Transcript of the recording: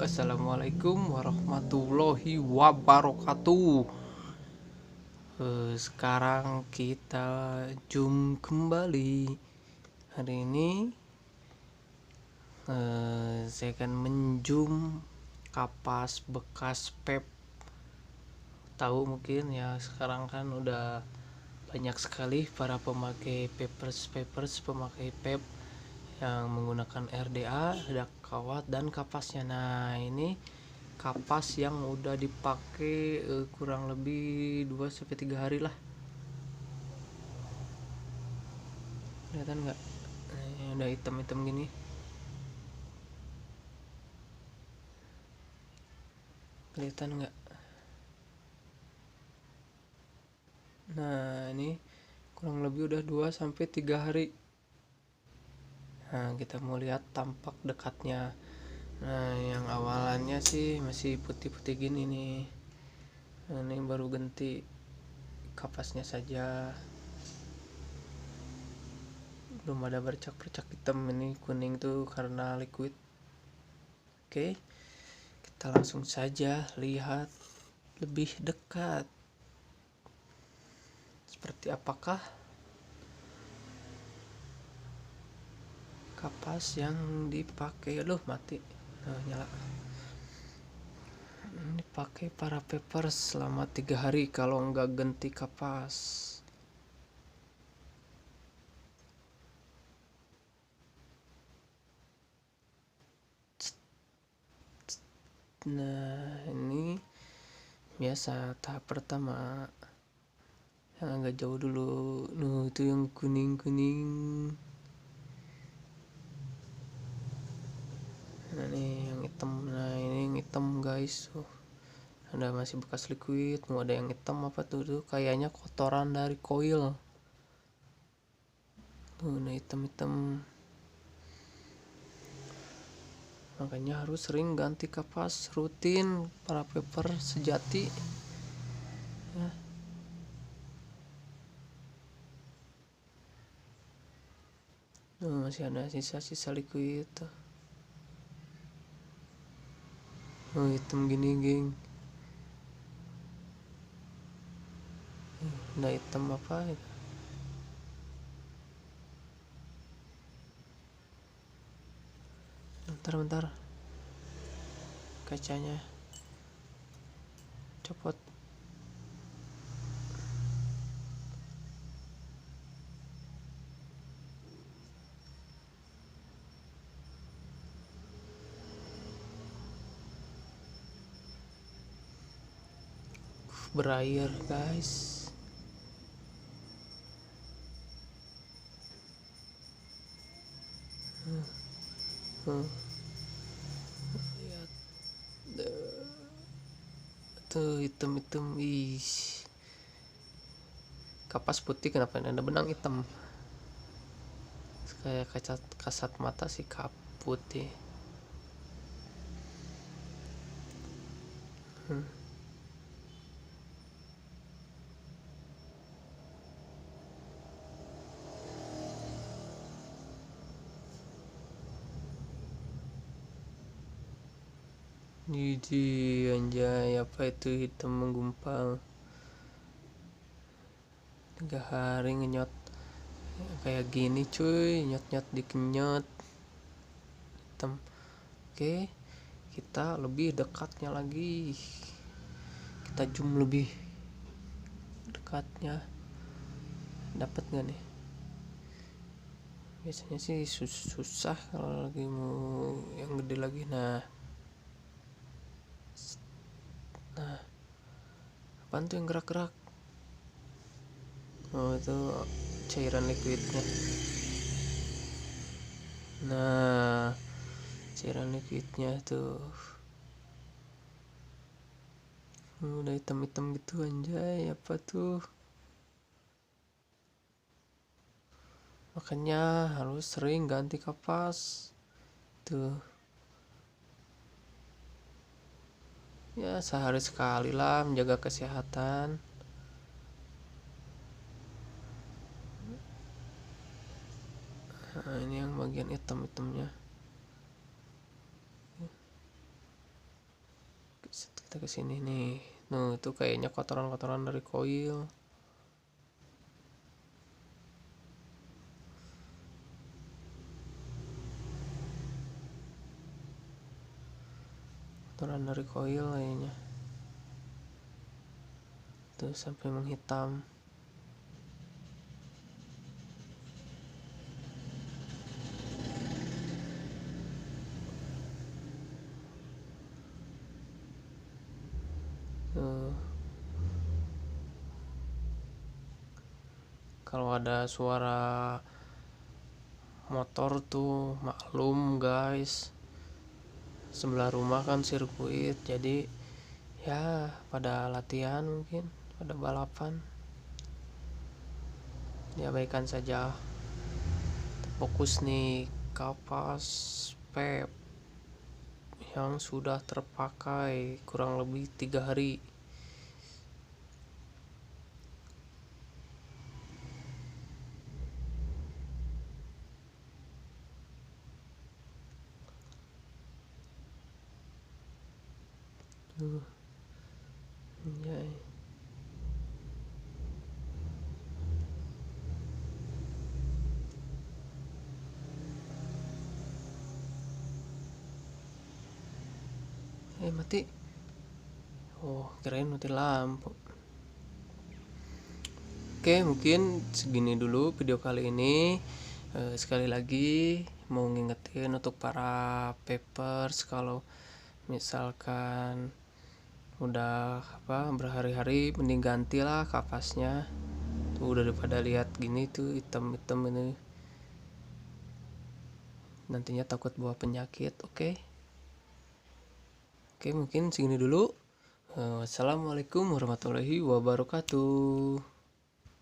Assalamualaikum warahmatullahi wabarakatuh. Sekarang kita zoom kembali. Hari ini saya akan menzoom kapas bekas pep. Tahu mungkin ya, sekarang kan udah banyak sekali para pemakai papers pemakai pep yang menggunakan RDA, ada kawat dan kapasnya. Nah, ini kapas yang udah dipakai kurang lebih 2 sampai 3 hari lah. Kelihatan nggak? Nah, udah hitam-hitam gini. Kelihatan nggak? Nah, ini kurang lebih udah 2 sampai 3 hari. Nah, kita mau lihat tampak dekatnya. Nah, yang awalannya sih masih putih-putih gini nih. Nah, ini baru ganti kapasnya saja. Belum ada bercak-bercak hitam, ini kuning tuh karena liquid. Oke, kita langsung saja lihat lebih dekat. Seperti apakah kapas yang dipakai? Loh, mati. Nah, nyala. Dipakai para papers selama 3 hari kalau nggak ganti kapas. Nah, ini biasa tahap pertama yang agak jauh dulu. Nah, itu yang kuning-kuning. Nah, ini yang hitam. Nah, ini yang hitam guys. Ada masih bekas liquid. Mau ada yang hitam apa tuh kayaknya kotoran dari koil. Tuh, nah hitam-hitam. Makanya harus sering ganti kapas rutin para paper sejati ya. Masih ada sisa-sisa liquid tuh. Hitam gini geng. Nah, hitam apa itu? Bentar kacanya copot. Berair guys. Lihat tuh hitam-hitam. Ih, kapas putih kenapa ada benang hitam? Kayak kasat mata sih putih. Jadi anjay, apa itu hitam menggumpal. 3 hari ngenyot kayak gini cuy, nyot-nyot dikenyot hitam. Oke, kita lebih dekatnya lagi, kita zoom lebih dekatnya. Dapat nggak nih? Biasanya sih susah kalau lagi mau yang gede lagi. Nah apaan tuh yang gerak-gerak? Oh, itu cairan liquidnya. Nah, cairan liquidnya tuh udah hitam-hitam gitu anjay, apa tuh? Makanya harus sering ganti kapas tuh ya, sehari sekali lah, menjaga kesehatan. Nah, ini yang bagian hitam-hitamnya. Kita ke sini nih. Nah, itu kayaknya kotoran-kotoran dari koil. Kotoran dari koil kayaknya. Tuh sampai menghitam. Tuh. Kalau ada suara motor tuh maklum guys, sebelah rumah kan sirkuit, jadi ya pada latihan, mungkin pada balapan. Diabaikan saja. Fokus nih kapas pep yang sudah terpakai kurang lebih 3 hari. Tuh. Anjay. Mati. Oh, kirain mati lampu. Oke, mungkin segini dulu video kali ini. Sekali lagi mau ngingetin untuk para papers, kalau misalkan udah berhari-hari, mending gantilah kapasnya. Tuh daripada lihat gini tuh hitam-hitam ini, nantinya takut bawa penyakit. Oke, mungkin segini dulu. Wassalamualaikum warahmatullahi wabarakatuh.